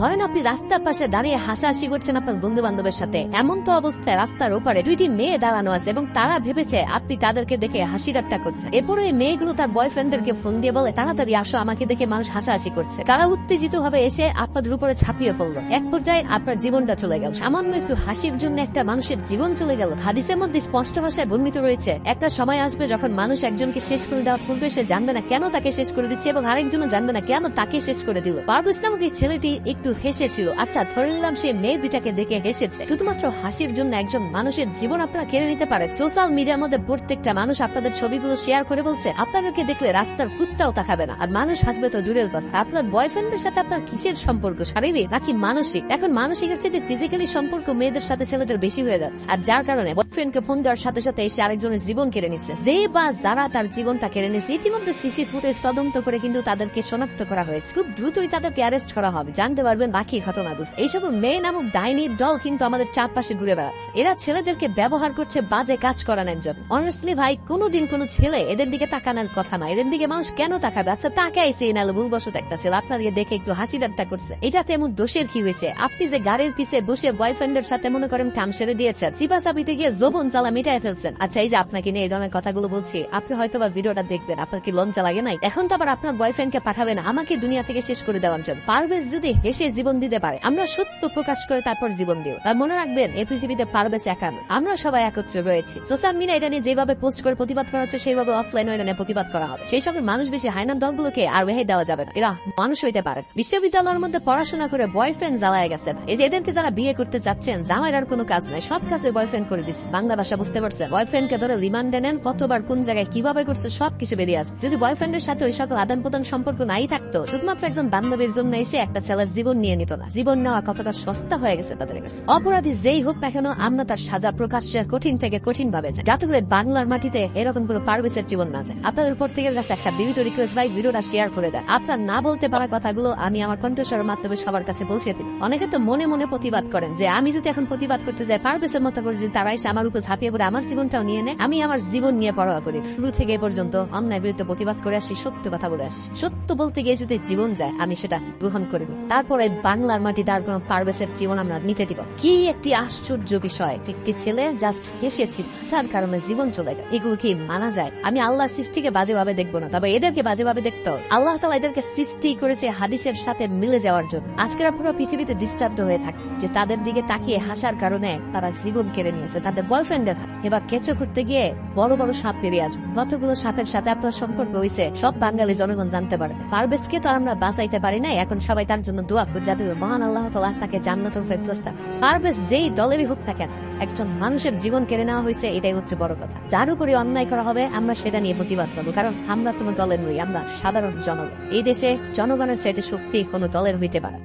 ধরেন আপনি রাস্তার পাশে দাঁড়িয়ে হাসাহাসি করছেন আপনার বন্ধু বান্ধবের সাথে, এমন তো অবস্থায় রাস্তার ওপারে দুইটি মেয়ে দাঁড়ানো আছে এবং তারা ভেবেছে আপনি তাদেরকে দেখে হাসি ঠাট্টা করছে। এরপরে এই মেয়েগুলো তার বয়ফ্রেন্ডদেরকে ফোন দিয়ে বলে তাড়াতাড়ি আসো, আমাকে দেখে মানুষ হাসাহাসি করছে। তারা উত্তেজিত ভাবে এসে আপনাদের উপরে ঝাঁপিয়ে পড়লো। এক পর্যায়ে আপনার জীবনটা চলে গেল। সামান্য একটু হাসির জন্য একটা মানুষের জীবন চলে গেল। হাদিসের মধ্যে স্পষ্ট ভাষায় বর্ণিত রয়েছে, একটা সময় আসবে যখন মানুষ একজনকে শেষ করে দেওয়ার পূর্বে সে জানবে না কেন তাকে শেষ করে দিচ্ছে এবং আরেকজনও জানবে না কেন তাকে শেষ করে দিল। পারভেজ নামক এই ছেলেটি একটু হেসেছিল। আচ্ছা, ধরে নিলাম সে মেয়ে দুটাকে দেখে হেসেছে। শুধুমাত্র হাসির জন্য একজন মানুষের জীবন আপনারা কেড়ে নিতে পারে। সোশ্যাল মিডিয়ার মধ্যে প্রত্যেকটা মানুষ আপনাদের ছবিগুলো শেয়ার করে বলছে আপনাদেরকে দেখলে রাস্তার কুত্তাও তাকাবে না, আর মানুষ হাসবে তো দূরের কথা। আপনার বয়ফ্রেন্ডের সাথে আপনার কিসের সম্পর্ক, শারীরিক নাকি মানসিক? এখন মানসিকের চেয়ে ফিজিক্যালি সম্পর্ক মেয়েদের সাথে ছেলেদের বেশি হয়ে যাচ্ছে, আর যার কারণে বয়ফ্রেন্ডকে ফোন দেওয়ার সাথে সাথে এসে আরেকজনের জীবন কেড়ে নিচ্ছে। যে বা যারা তার জীবনটা কেড়ে নিচ্ছে ইতিমধ্যে সিসি ফুটেজ তদন্ত করে কিন্তু তাদেরকে শনাক্ত করা হয়েছে। খুব দ্রুতই তাদেরকে অ্যারেস্ট করা হবে, জানতে পারবেন বাকি ঘটনাগুলো। এইসব মেয়ে নামক ডাইনির দল কিন্তু আমাদের চারপাশে ঘুরে বেড়াচ্ছে। এরা ছেলেদেরকে ব্যবহার করছে বাজে কাজ করানোর জন্য। অনেস্টলি ভাই, কোনোদিন কোন ছেলে এদের দিকে তাকানোর কথা না। এদের দিকে মানুষ কেন তাকাবে? আচ্ছা, তাকাইছে নাহলে ভুলবশত একটা ছেলে আপনাদেরকে দেখে একটু হাসি ঠাট্টা করছে, এটাতে এমন দোষের কি হয়েছে? আপনি যে গাড়ির পিছে বসে বয়ফ্রেন্ডের সাথে মনে করেন কাম সেরে দিয়েছেন, চিপাচাপিতে গিয়ে যৌবন জ্বালা মিটাই ফেলছেন। আচ্ছা, এই যে আপনাকে নিয়ে এই ধরনের কথাগুলো বলছি, আপনি হয়তো বা ভিডিওটা দেখবেন, আপনার কি লজ্জা লাগে নাই? এখন তো আবার আপনার বয়ফ্রেন্ডকে পাঠাবেন আমাকে দুনিয়া থেকে শেষ করে দেওয়ার জন্য। পারভেজ যদি হেসে জীবন দিতে পারে, আমরা সত্য প্রকাশ করে তারপর জীবন দিও। তার মনে রাখবেন, এই পৃথিবীতে পারভেজ একা নয়, আমরা সবাই একত্রে রয়েছি। সোশ্যাল মিডিয়া এটা নিয়ে যেভাবে পোস্ট করে প্রতিবাদ করা হচ্ছে, সেইভাবে অফলাইনে এটা নিয়ে প্রতিবাদ করা হবে। সেই সকল মানুষ বেশি হাইনাম দলগুলোকে আর রেহাই দেওয়া যাবে না। এরা মানুষ হইতে পারে। বিশ্ববিদ্যালয়ের মধ্যে পড়াশোনা করে বয়ফ্রেন্ড জ্বালায় গেছে। এই যে এদেরকে যারা বিয়ে করতে চাচ্ছেন, জামাইয়ের আর কোনো কাজ নাই, সব কাজে বয়ফ্রেন্ড করে দিচ্ছে। বাংলা ভাষা বুঝতে পারছেন? বয়ফ্রেন্ডকে ধরে রিমান্ডে নেন, কতবার কোন জায়গায় কিভাবে করছে সবকিছু বেরিয়ে আসবে। যদি বয়ফ্রেন্ডের সাথে ওই সকল আদান প্রদান সম্পর্ক নাই থাকতো, শুধুমাত্র একজন বান্ধবীর জন্য এসে একটা ছেলের জীবন নিয়ে নিত না। জীবন নেওয়া কতটা সস্তা হয়ে গেছে তাদের কাছে। অপরাধী যেই হোক না কেন, আমরা তার সাজা প্রকাশ্যে কঠিন থেকে কঠিন ভাবে যায়, যাতে করে বাংলার মাটিতে এরকম কোনো পারভেজের জীবন না যায়। আপনাদের প্রত্যেকের কাছে একটা বিনীত রিকোয়েস্ট, ভাই ভিডিওটা শেয়ার করে দেন। আপনার না বলতে পারা কথাগুলো আমি আমার কণ্ঠস্বরের মাধ্যমে সবার কাছে পৌঁছে দিই। অনেকে তো মনে মনে প্রতিবাদ করেন যে আমি যদি এখন প্রতিবাদ করতে যাই, পারভেজের মতো করে যদি তারা এসে আমার উপর ঝাঁপিয়ে পড়ে আমার জীবনটাও নিয়ে নেয়, আমি আমার জীবন নিয়ে পরোয়া করি। শুরু থেকে এ পর্যন্ত অন্যায় বিরুদ্ধে প্রতিবাদ করে আসি, সত্য কথা বলে আসি। সত্য বলতে গিয়ে যদি জীবন যায়, আমি সেটা গ্রহণ করিনি। তারপরে বাংলার মাটিতে আর কোন পারভেজের জীবন আমরা নিতে দিব? কি একটি আশ্চর্য বিষয়, একটি ছেলে জাস্ট হেসেছিল, হাসার কারণে জীবন চলে গেল। এগুলো কি মানা যায়? আমি আল্লাহর সৃষ্টিকে বাজেভাবে দেখবো না, তবে এদেরকে বাজেভাবে দেখতে হবে। আল্লাহ তাআলা এদেরকে সৃষ্টি করেছে হাদিসের সাথে মিলে যাওয়ার জন্য। আজকের পুরো পৃথিবীতে ডিস্টার্ব হয়ে থাকে যে তাদের দিকে তাকিয়ে হাসার কারণে তারা জীবন কেড়ে নিয়েছে তাদের বয়ফ্রেন্ডের হাত। এবার কেঁচো করতে গিয়ে বড় বড় সাপ পেরিয়ে আসবে। কতগুলো সাপের সাথে আপনার সম্পর্ক হয়েছে সব বাঙালি জনগণ জানতে পারবে। পারভেজকে তো আমরা বাঁচাইতে পারি নাই, এখন সবাই তার জন্য দোয়া করি যাতে মহান আল্লাহ তাআলা তাকে জান্নাতুল ফেরদৌস দান। পারভেজ যেই দলেরই হোক না কেন, একজন মানুষের জীবন কেড়ে নেওয়া হয়েছে, এটাই হচ্ছে বড় কথা। যার উপরে অন্যায় করা হবে আমরা সেটা নিয়ে প্রতিবাদ করবো, কারণ আমরা কোনো দলের নই, আমরা সাধারণ জনগণ। এই দেশে জনগণের চাইতে শক্তি কোনো দলের হইতে পারে।